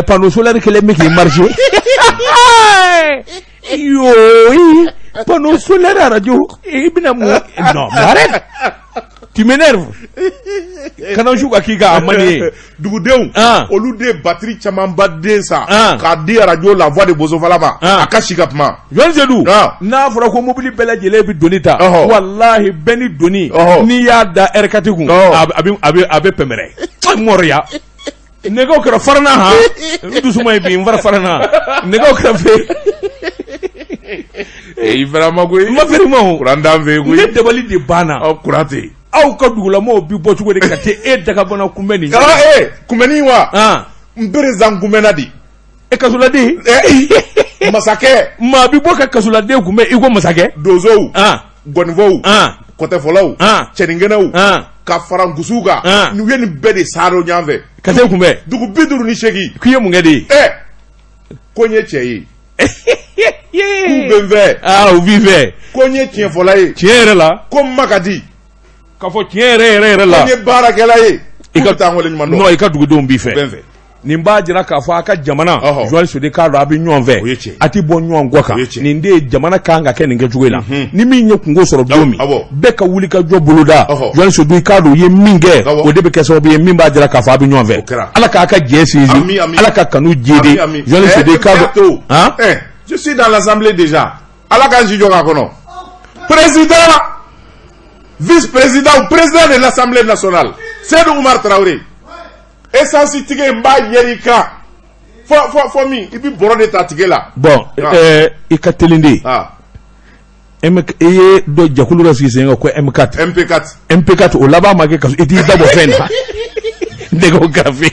panneau solaire que les mecs ils marchent. Yo, panneau solaire à radio. Non, mais arrête. Tu m'énerves. Quand on joue à Kika à Mani, Doudéon, au lieu de batterie Chamamba de ça, qu'a dit à radio la voix de Bozovalama, à Kashikapma. Joël Zedou, n'a pas qu'on mobile belle de Donita. Wallahi, Benny Doni, Niada Erkatigun, Abe Pemere. Moria. Nego que Farana, tout ce qui est Farana, Nego Café. Et vraiment, ma vraiment, Randam Vegu, de Bali de Bana, au Kurate. Au cas où la mot bu botu de kate et de Kabana Kumeni. Kumeni wa, Mberezan Kumenadi. E Kasuladi, Masake, ma biboka Kasulade Kume, Igo Masake, Dozo, Gonvo, Kotefolau, Cheningenau, Kafaran Gusuga, nous yenni bede Saro Nyave. Kate Kume, Dugu Biduru Nishegi, Kuyamungedi, Konye Chei. Benve, ou vive, Konye Tienfolae, Tiere là, comme Makadi, Kafo Tiere là, Konye Barakelae, non, et quand vous bife. Benve. Nimba jira ka fa aka jamana Joël Sode ka abi nyon ve ati bo nyon goka ni nde jamana ka nga ke nge juwela ni mi nye kungo soro domi be ka wuli ka jo buluda Joël Sode ka do ye minge o de be ke so be mimba jira ka fa abi nyon ve ala ka aka jesi ala ka kanu jede Joël Sode ka do je suis dans l'assemblée déjà ala ka jijo ka kono président vice-président ou président de l'Assemblée nationale Seydou Oumar Traoré. Et ça, si tu es bas, Yerika. For me, il peut border ta tigela. Bon, il katelinde. Eye do jakulu rasi senga ko MP4 o laba mage kaso iti dabo fena. Nego café.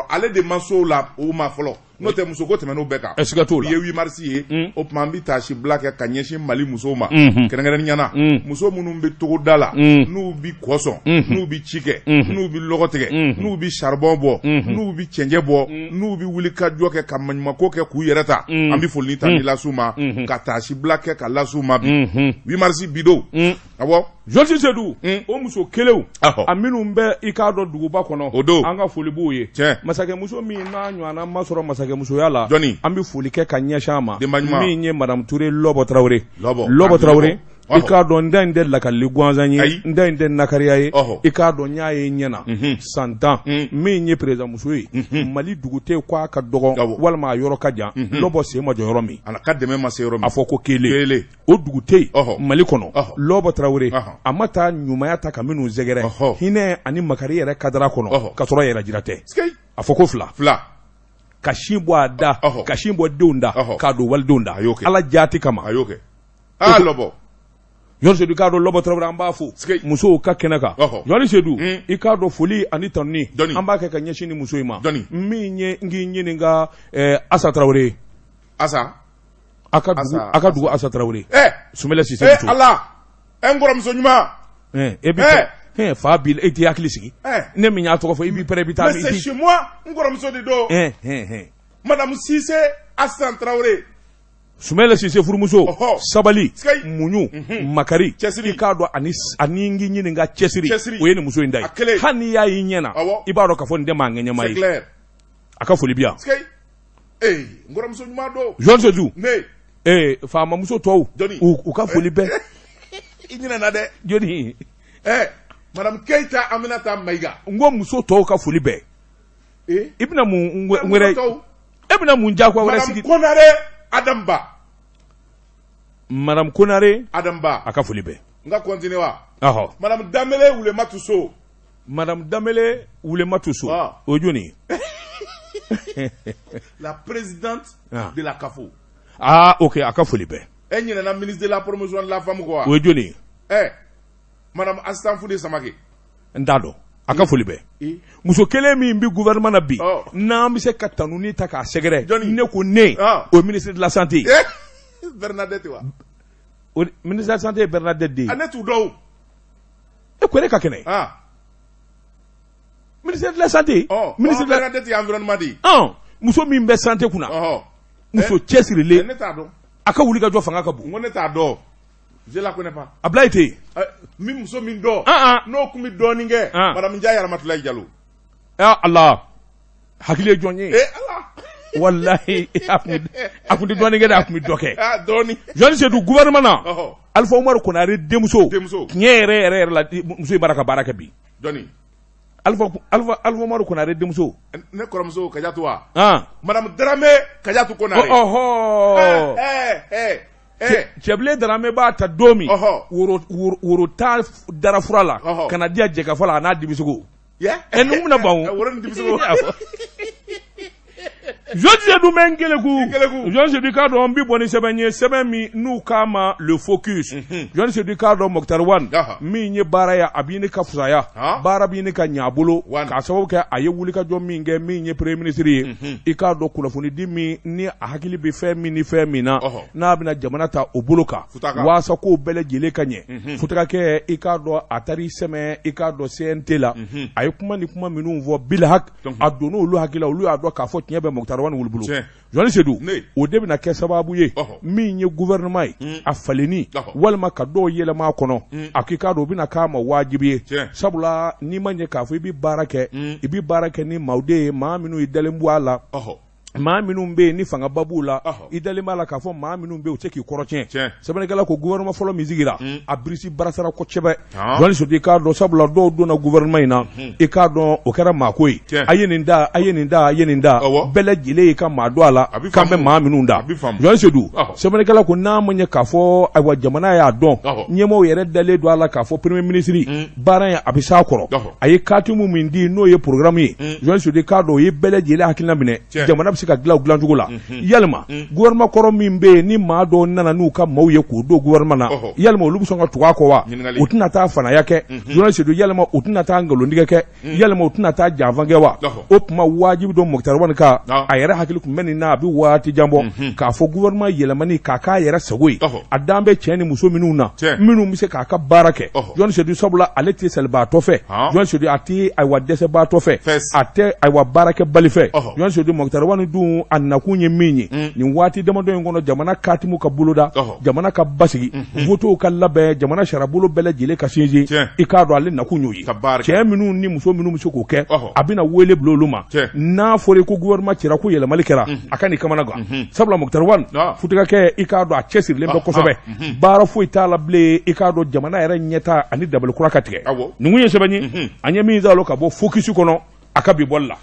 Allez de manso la ou ma folo. Note musoko temeno beka. Est-ce que tout là? Ye 8 mars ye o pambi tashi black ya kanyeshi mali musoma. Kenengere nyana. Muso munumbe togo dala. Nu bi koson, nu bi chike, nu bi logotege, nu bi charbon bo, nu bi chenje bo, nu bi wuli kadjo ke kamanyma ko ke ku yerata. Ambi folni tani la suma, ka tashi black ka la suma bi. 8 mars bido. Abo Jolsi Sedou, o muso kelew aminu mbe ikado duguba kono anga foli buye masake muso mi na nyana masoro masake muso yala ambi foli ke kanya shama mi nye madame Touré Lobo Traoré ikado ndende la kalli gwanzanye ndende nakariyaye ikado nyaye nyana santa mi nye président muso yi mali dugute kwa ka dogon walma yoro kaja Lobo se ma joro mi ana kademe ma se yoro mi afoko kele o dugute mali kono Lobo Traoré amata nyumaya ta kaminu zegere hine ani makari yere kadara kono kasoro yere jirate afoko fla kashimbo ada kashimbo dunda kado wal dunda ala jati kama Lobo Yon Seydou kado Lobo Traoré amba fu muso ka kenaka Yon Seydou ikado foli ani tonni amba ke kanyeshini muso ima mi nye ngi nyini nga Assa Traoré akadugu Assa Traoré Soumele Cissé muso Allah engora muso nyuma fa bil eti yakli sigi ne mi nya to fo ibi pere bitami mais c'est chez moi ngora muso de do madame Cissé Assa Traoré Soumele Cissé furumuso sabali munyu makari ikado ani ngi nyini nga chesiri oyeni muso indai hani ya yinyena ibaro ka fo ndema ngenya mai aka foli bia ngora muso nyuma do Joël Sedou fa ma muso to u ka foli be inyina na de joni madame Keita Aminata Maiga ngo muso to ka foli be ibna mu ngere ibna mu njakwa wala sigi Konare Adamba Madame Konare Adamba aka foli be nga continue wa Madame Damele Oulema Tousso ojoni la présidente de la CAFO OK aka foli be enyina na ministre de la promotion de la femme quoi ojoni Madame Astan Foudé Samake ndado aka foli be muso kele mi mbi gouvernement na bi na mi se katanuni ta ka segere ne ko ne au ministre de la santé Bernadette wa au ministre de la santé Bernadette di anetu do e ko ne ka kene ministre de la santé ministre de la Bernadette environnement di muso mi mbe santé kuna muso chesirile neta do aka wuli ka jo fanga ka bu neta do je la connais pas ablaite mi muso min do no kumi do ninge madame Ndiaye Ramatulaye Diallo Allah hakili jɔn ye wallahi a kun tɛ dɔɔnin kɛ dɛ a kun bɛ dɔ kɛ Jean Seydou gouvernement na Alpha Umaru Konare denmuso tiɲɛ yɛrɛ la muso in bara ka baara kɛ bi Alpha Umaru Konare denmuso ne kɔrɔmuso Kadiatou wa madame Dramé Kadiatou Konare cɛbilen Dramé b'a ta don min woro ta dara fura la ka na di yan jɛka fɔ la a n'a dibisogo ninnu bɛna ban Jean Seydou men Ngeleku Jean Seydou k'a dɔn n bɛ bɔ ni sɛbɛn ye sɛbɛn min n'u k'a ma le focus Jean Seydou k'a dɔn Mokhtar Wane min ye baara ye a b'i ni ka fusaya baara b'i ni ka ɲɛ a bolo k'a sababu kɛ a ye wulikajɔ min kɛ min ye premier ministre ye i k'a dɔn kunnafoni di min ni a hakili bɛ fɛn min ni fɛn min na n'a bɛna jamana ta o bolo kan waasa k'o bɛɛ lajɛlen ka ɲɛ futakakɛ i k'a dɔn a taar'i sɛmɛ i k'a dɔn CNT la a ye kuma ni kuma minnu fɔ bilhak a donna olu hakili la olu y'a dɔn k'a fɔ tiɲɛ bɛ Mokhtar Wane wolo bolo Jean Seydou o de bɛna kɛ sababu ye min ye gouvernement ye a falenni walima ka dɔw yɛlɛma a kɔnɔ a k'i k'a dɔn o bɛna k'a ma wajibi ye sabula n'i ma ɲɛ k'a fɔ i bɛ baara kɛ ni maaw de ye maa minnu i dalen bɔ a la maa minnu bɛ yen ni fangaba b'u la i dalen b'a la k'a fɔ maa minnu bɛ yen u tɛ k'i kɔrɔtiɲɛ sɛbɛnnikɛla ko gouvernement fɔlɔ min sigira a birisi barasara kosɛbɛ Jean Seydou i k'a dɔn sabula dɔw donna gouvernement in na i k'a dɔn o kɛra maako ye a ye nin da bɛɛ lajɛlen y'i ka maa dɔn a la k'an bɛ maa minnu da Jean Seydou sɛbɛnnikɛla ko n'a ma ɲɛ k'a fɔ ayiwa jamana y'a dɔn ɲɛmaaw yɛrɛ dalen don a la k'a fɔ premier ministre baara in a bɛ s'a kɔrɔ a ye katimu min di n'o ye programme ye Jean Seydou i k'a dɔn o ye bɛɛ lajɛlen hakilina minɛ jamana bɛ se ka dilan cogo la yalima gouvernement kɔrɔ min bɛ yen ni maa dɔw nana n'u ka maaw ye k'u don gouvernement na yalima olu bɛ sɔn ka tugu a kɔ wa u tɛna taa fanaya kɛ Jean Seydou yalima u tɛna taa nkalontigɛ kɛ yalima u tɛna taa janfan kɛ wa o tuma wajibi don Mokhtar Wane kan a yɛrɛ hakili tun bɛ nin na a bɛ waati jan bɔ k'a fɔ gouvernement yɛlɛmani k'a k'a yɛrɛ sago ye a dan bɛ cɛ ni muso minnu na minnu bɛ se k'a ka baara kɛ Jean Seydou sabula ale tɛ salibaatɔ fɛ Jean Seydou a tɛ ayiwa dɛsɛbaatɔ fɛ a tɛ ayiwa baarakɛbali fɛ Jean Seydou Mokhtar Wane dun a nakun ye min ye nin waati damadɔ in kɔnɔ jamana katimu ka boloda jamana ka basigi votow ka labɛn jamana sarabolo bɛɛ lajɛlen ka sinsin i k'a dɔn ale nakun y'o ye cɛ minnu ni muso minnu bɛ se k'o kɛ a bɛna wele bila olu ma n'a fɔra ko gouvernement cira ko yɛlɛmali kɛra a ka nin kamana gan sabula Mokhtar Wane futakakɛ i k'a dɔn a cɛsirilen bɛ kosɛbɛ baara foyi t'a la bilen i k'a dɔn jamana yɛrɛ ɲɛta ani dabali kura ka tigɛ nin kun ye sɛbɛn ye an ye min zalo ka bɔ focus kɔnɔ a ka bi bɔli la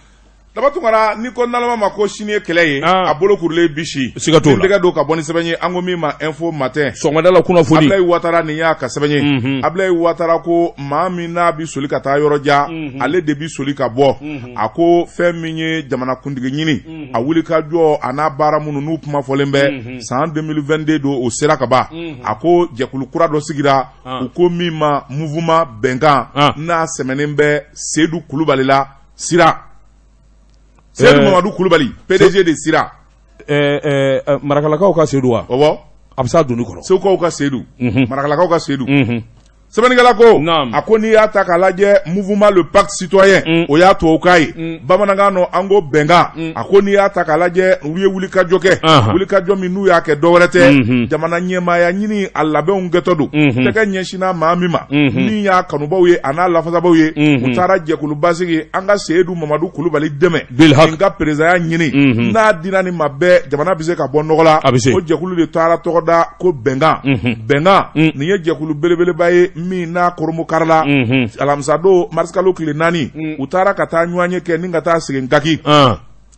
Dabatungara ni ko nalama ma ko sini ye kɛlɛ ye a bolo kurulen bisi siga t'o la tɛgɛ don ka bɔ ni sɛbɛn ye an ko min ma info matin sɔgɔmadala kunnafoni Ablaye Ouattara nin y'a ka sɛbɛn ye Ablaye Ouattara ko maa min n'a bi soli ka taa yɔrɔ ja ale de bi soli ka bɔ a ko fɛn min ye jamana kuntigi ɲini a wuli ka jɔ a n'a baara minnu n'u kuma fɔlen bɛ san 2022 don o sera ka ban a ko jɛkulu kura dɔ sigira u ko min ma mouvement bɛnkan n'a sɛmɛnen bɛ Seydou Kulubali la sira Seydou Mamadou Kulubali PDG de Sira Marakalakaw ka Seydou wa a bɛ s'a donni kɔrɔ Segukaw ka Seydou Marakalakaw ka Seydou sɛbɛnnikɛla ko a ko n'i y'a ta k'a lajɛ mouvement le pacte citoyen o y'a tubabukan ye bamanankan nɔ an ko bɛnkan a ko n'i y'a ta k'a lajɛ u ye wulikajɔ kɛ wulikajɔ min n'u y'a kɛ dɔwɛrɛ tɛ jamana ɲɛmaaya ɲini a labɛnw kɛtɔ don tɛgɛ ɲɛsinna maa min ma min y'a kanubaw ye a n'a lafasabaw ye u taara jɛkulu basigi an ka Seydou Mamadou Kulubali dɛmɛ nin ka perezaya ɲini n'a dira nin ma bɛɛ jamana bɛ se ka bɔ nɔgɔ la o jɛkulu de taara tɔgɔ da ko bɛnkan nin ye jɛkulu belebeleba ye min n'a koromo karala alamisa don marisikalo tile 4 u taara ka taa ɲɔgɔn ye kɛ ni ka taa sigi Ngaki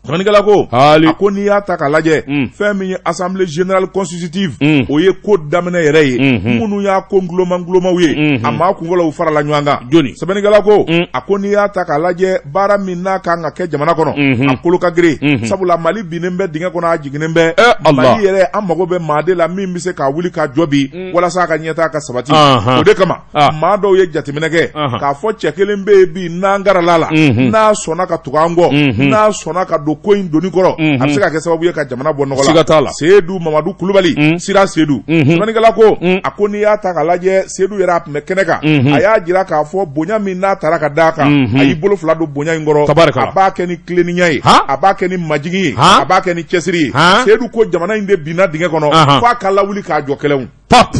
sɛbɛnnikɛla ko a ko n'i y'a ta k'a lajɛ fɛn min ye assemblée générale constitutive o ye ko daminɛ yɛrɛ ye minnu y'a ko ngulomangulomaaw ye a maa kunfɔlɔw farala ɲɔgɔn kan sɛbɛnnikɛla ko a ko n'i y'a ta k'a lajɛ baara min n'a kan ka kɛ jamana kɔnɔ a kolo ka girin sabula Mali binnen bɛ dingɛ kɔnɔ a jiginnen bɛ Mali yɛrɛ an mago bɛ maa de la min bɛ se k'a wuli ka jɔ bi walasa a ka ɲɛtaa ka sabati o de kama maa dɔw ye jateminɛ kɛ k'a fɔ cɛ kelen bɛ yen bi n'an garala la n'a sɔnna ka tugu an kɔ n'a sɔnna ka don ko in doni kɔrɔ a bɛ se ka kɛ sababu ye ka jamana bɔ nɔgɔ la Seydou Mamadou Kulubali Sira Seydou sɛbɛnnikɛla ko a ko n'i y'a ta k'a lajɛ Seydou yɛrɛ a tun bɛ kɛnɛ kan a y'a jira k'a fɔ bonya min n'a taara ka d'a kan a y'i bolo fila don bonya in kɔrɔ a b'a kɛ ni tileninya ye a b'a kɛ ni majigin ye a b'a kɛ ni cɛsiri ye Seydou ko jamana in de binna dingɛ kɔnɔ f'a ka lawuli k'a jɔ kɛlɛw pap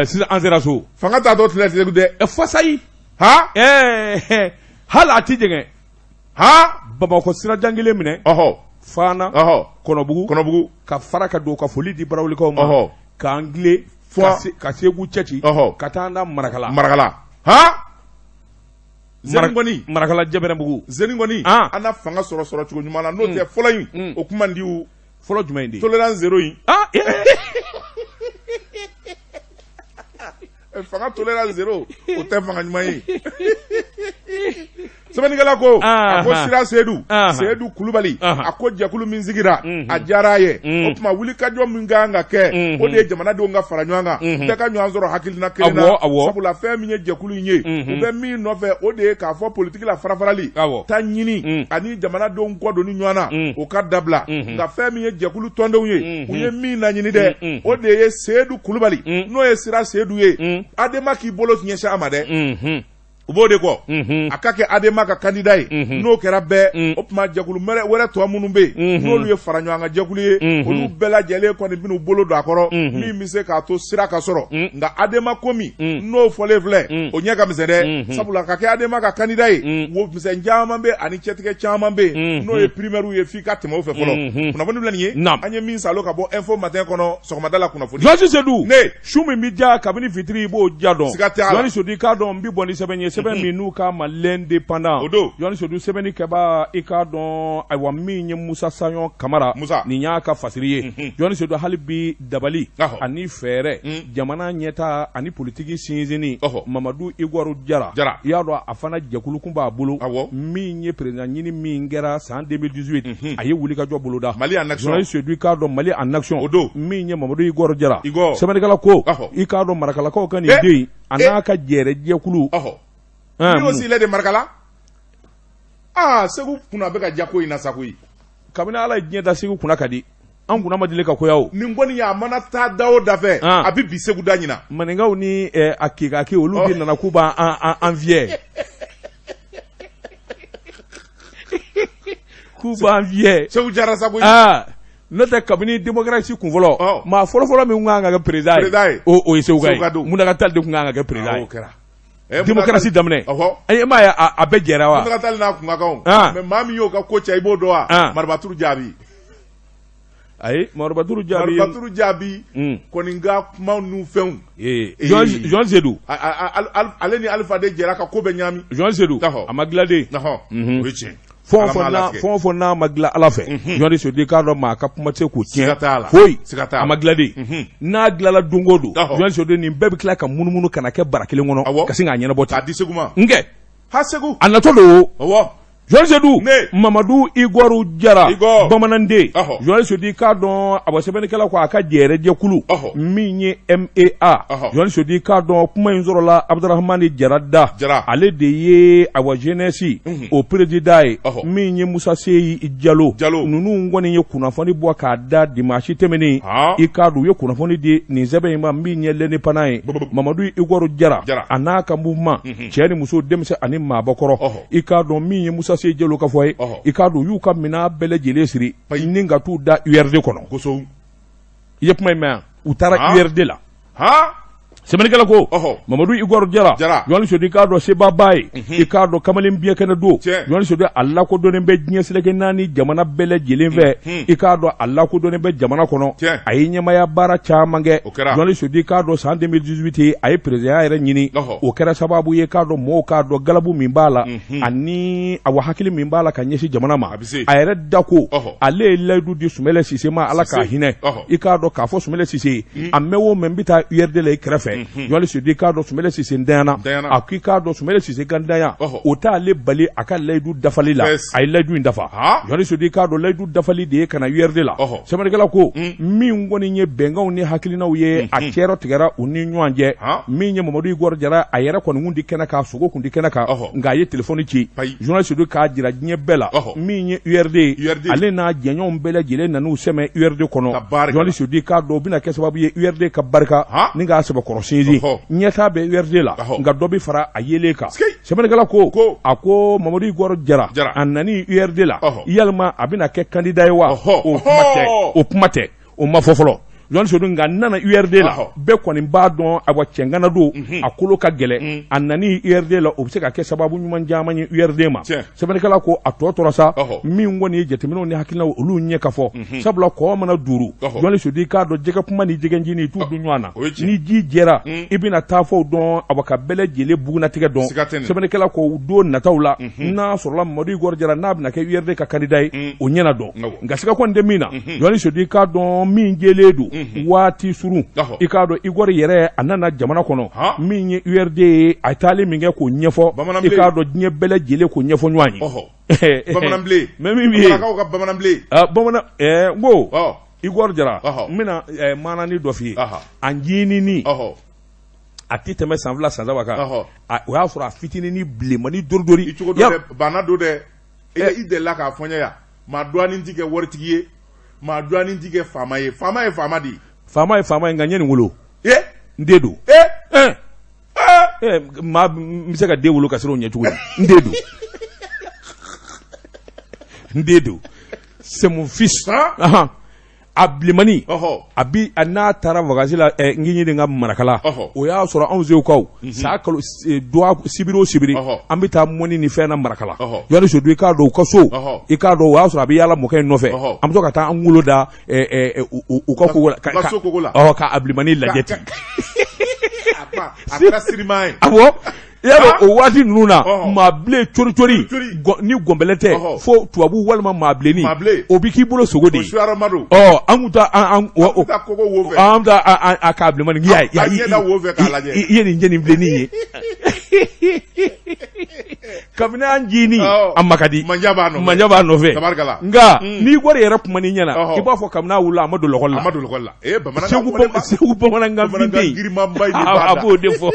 sisan an sera so fanga t'a tɔ tilɛ dɛ fasayi hali a ti jɛngɛ Bamakɔ sira jan kelen minɛ Fana Kɔnɔbugu ka fara ka don ka foli di barawulikaw ma k'an gile ka Segu cɛci ka taa an da Marakala Zeringoni Marakala Jɛbɛrɛbugu Zeringoni an na fanga sɔrɔ cogo ɲuman na n'o tɛ fɔlɔ in o kuma ndiw fɔlɔ jumɛn de tolérance zéro in fanga tolérance zéro o tɛ fanga ɲuman ye sɛbɛnnikɛla ko a ko Sira Seydou Kulubali a ko jɛkulu min sigira a diyara a ye o tuma wulikajɔ min kan ka kɛ o de ye jamanadenw ka fara ɲɔgɔn kan bɛɛ ka ɲɔgɔn sɔrɔ hakilina kelen na sabula fɛn min ye jɛkulu in ye u bɛ min nɔfɛ o de ye k'a fɔ politique la farafarali ta ɲini ani jamanadenw kɔ don ni ɲɔgɔn na o ka dabila nka fɛn min ye jɛkulu tɔndenw ye u ye min laɲini dɛ o de ye Seydou Kulubali n'o ye Sira Seydou ye Adema k'i bolo ɲɛsin a ma dɛ u b'o de kɔ a ka kɛ Adema ka candidat ye n'o kɛra bɛɛ o tuma jɛkulu wɛrɛ tɔ minnu bɛ yen n'olu ye fara ɲɔgɔn kan jɛkulu ye olu bɛɛ lajɛlen kɔni bɛn'u bolo don a kɔrɔ min bɛ se k'a to Sira ka sɔrɔ nka Adema ko min n'o fɔlen filɛ o ɲɛ ka misɛn dɛ sabula ka kɛ Adema ka candidat ye wo misɛn caman bɛ ani cɛtigɛ caman bɛ yen n'o ye primaire ye f'i ka tɛmɛ o fɛ fɔlɔ kunnafoni filɛ nin ye an ye min salo ka bɔ info matin kɔnɔ sɔgɔmada la kunnafoni Jɔnsi Seydou su min bɛ ja kabini fitiri i b'o ja dɔn Jɔnsi Seydou k'a dɔn n bɛ bɔ ni sɛbɛn ye sɛbɛn min n'u ka ma l'indépendant Jɔnsi Seydou sɛbɛnni kɛba i k'a dɔn ayiwa min ye Musa Saɲɔ Kamara nin y'a ka fasiri ye Jɔnsi Seydou hali bi dabali ani fɛɛrɛ jamana ɲɛta ani politiki sinsinni Mamadu Igoiru Jara i y'a dɔn a fana jɛkulu kun b'a bolo min ye président ɲini min kɛra san 2018 a ye wulikajɔ boloda Jɔnsi Seydou i k'a dɔn Mali en action min ye Mamadu Igoiru Jara sɛbɛnnikɛla ko i k'a dɔn Marakalakaw ka nin den a n'a ka jɛrɛ jɛkulu ni aussi il est de Marakala Segu kunna bɛ ka ja ko in na sa koyi kabini Ala ye diɲɛ da Segu kunna ka di an kunna ma deli ka koya o nin kɔni a mana taa da o da fɛ a bɛ bi Segu da ɲina maninkaw ni a kekake olu de nana k'u b'an fiyɛ k'u b'an fiyɛ Segu jara sa koyi n'o tɛ kabini démocratie kun fɔlɔ maa fɔlɔ min kun kan ka kɛ président ye o ye Segu ka ye Muntaka Tall de kun kan ka kɛ président ye démocratie daminɛ e m'a ye a bɛɛ jɛra wa Muntaka Tall n'a kunkanw mais maa min y'o ka ko cɛ i b'o dɔn wa Marabaturu Jaabi ayi Marabaturu Jaabi kɔni ka kuma n'u fɛnw Jɔnsi Seydou ale ni Alifa de jɛra ka ko bɛ ɲami Jɔnsi Seydou a ma dilan de o ye tiɲɛ fɔn fɔn n'a ma dilan Ala fɛ Jɔnsi Seydou k'a dɔn maa ka kuma tɛ k'o tiɲɛ foyi a ma dilan de n'a dilanla don o don Jɔnsi Seydou nin bɛɛ bɛ tila ka munumunu ka na kɛ bara kelen kɔnɔ ka sin k'a ɲɛnabɔ ten k'a di Segu ma nkɛ Segu a natɔ don Jɔnsi Seydou Mamadu Igoiru Jara bamananden Jɔnsi Seydou k'a dɔn a bɔ sɛbɛnnikɛla ko a ka jɛrɛ jɛkulu min ye MAA Jɔnsi Seydou k'a dɔn kuma in sɔrɔla Abdurahmani Jarada ale de ye a bɔ jeunesse o président ye min ye Musa Seyi Jalo ninnu kɔni ye kunnafoni bɔ k'a da dimanche tɛmɛnen i k'a dɔn u ye kunnafoni di nin sɛbɛn in ma min ye l'indépendant ye Mamadu Igoiru Jara a n'a ka mouvement cɛ ni muso denmisɛn ani maabakɔrɔ i k'a dɔn min ye Musa Seyi Jalo ka fɔ ye i k'a dɔn u y'u ka minɛn bɛɛ lajɛlen siri ni ka t'u da URD kɔnɔ i ye kuma in mɛn yan u taara URD la sɛbɛnnikɛla ko Mamadu Igoiru Jara Jɔnsi Seydou k'a dɔn sebaba ye i k'a dɔn kamalen biyɛkɛnɛ don Jɔnsi Seydou a lakodɔnnen bɛ diɲɛ seleke naani jamana bɛɛ lajɛlen fɛ i k'a dɔn a lakodɔnnen bɛ jamana kɔnɔ a ye ɲɛmaya baara caman kɛ Jɔnsi Seydou k'a dɔn san 2018 a ye président yɛrɛ ɲini o kɛra sababu ye k'a dɔn mɔgɔw k'a dɔn galabu min b'a la ani a hakili min b'a la ka ɲɛsin jamana ma a yɛrɛ da ko ale ye layidu di Sumɛlɛ Sise ma Ala k'a hinɛ i k'a dɔn k'a fɔ Sumɛlɛ Sise a mɛn o mɛn bɛ taa URD la i kɛrɛfɛ Jɔnsi Seydou k'a dɔn Sumɛlɛ Sise ntanyana a k'i k'a dɔn Sumɛlɛ Sise ka ntanya o t'ale bali a ka layidu dafali la a ye layidu in dafa Jɔnsi Seydou k'a dɔn layidu dafali de ye ka na URD la sɛbɛnnikɛla ko min kɔni ye bɛnkanw ni hakilinaw ye a cɛrɛ tigɛra u ni ɲɔgɔn cɛ min ye Mamadu Igoiru Jara a yɛrɛ kɔni kun di kɛnɛ kan sogo kun di kɛnɛ kan nka a ye telefɔni ci Jɔnsi Seydou k'a jira diɲɛ bɛɛ la min ye URD ale n'a jɛɲɔgɔnw bɛɛ lajɛlen nan'u sɛmɛ URD kɔnɔ Jɔnsi Seydou k'a dɔn o bɛna kɛ sababu ye URD ka barika ni k'a sɛbɛkɔrɔ sinsin ɲɛtaa bɛ URD la nka dɔ bɛ fara a yelen kan sɛbɛnnikɛla ko a ko Mamadu Igoiru Jara a nani URD la yalima a bɛna kɛ candidat ye wa o kuma tɛ o ma fɔ fɔlɔ Jɔn Sodu nka nana URD la bɛɛ kɔni b'a dɔn a wa cɛngana don a kolo ka gɛlɛ a nani URD la o bɛ se ka kɛ sababu ɲuman caman ye URD ma sɛbɛnnikɛla ko a tɔ tora sa min kɔni ye jateminɛw ni hakilinaw olu ɲɛ ka fɔ sabula kɔ mana duuru Jɔn Sodu k'a dɔn jɛgɛ kuma ni jɛgɛnji ni t'u dun ɲɔgɔn na ni ji jɛra i bɛna taa fɔ dɔn a ka bɛɛ lajɛlen bugunatigɛ dɔn sɛbɛnnikɛla ko don nataw la n'a sɔrɔla Mamadu Igor Jara n'a bɛna kɛ URD ka candidat ye o ɲɛna dɔn nka siga kɔni tɛ min na Jɔn Sodu k'a dɔn min jɛlen don waati surun i k'a dɔn Igor yɛrɛ a nana jamana kɔnɔ min ye URD ye a taalen min kɛ k'o ɲɛfɔ i k'a dɔn diɲɛ bɛɛ lajɛlen k'o ɲɛfɔ ɲɔgɔn ye bamananbilen mais min ye bamanankaw ka bamananbilen bamanan n ko Igor Jara n bɛna maanani dɔ f'i ye a ɲinini a tɛ tɛmɛ san 2 san 3 kan o y'a sɔrɔ a fitinini bilenmani doridori i cogo dɔ dɛ bana do dɛ i delila k'a fɔ n ye yan maa dɔɔnin ti kɛ waritigi ye maa dɔɔnin ti kɛ faama ye faama ye faama de ye faama ye faama ye nka n ye nin wolo n den don maa n bɛ se ka den wolo ka sɔrɔ o ɲɛ cogo di n den don n den don c'est mon fils a bilemani a bi n'a taara vagasi la ngiɲi de ka marakala o y'a sɔrɔ anw zewukaw saa kalo sibiri o sibiri an bɛ taa mɔni ni fɛn na marakala Jɔn Sodu i k'a dɔn u ka so i k'a dɔn o y'a sɔrɔ a bɛ yaala mɔkɛ in nɔfɛ an bɛ to ka taa an wolo da u ka kogo la k'a bilemani lajɛ ten a kɛra sirima ye awɔ y'a o waati ninnu na maa bilen cori ni gɔnbɛlɛ tɛ fo tubabu walima maa bilenni o bɛ k'i bolo sogo de ye an kun taa an kogo wo fɛ an taa a k'a bilenmani i ye nin jɛ nin bilenni ye kabini an jini an makadi manja b'a nɔfɛ nka n'i wari yɛrɛ kuma ni ɲɛna i b'a fɔ kabini a wula a ma don lɔgɔli la Segu bamanankan fini tɛ yen a b'o de fɔ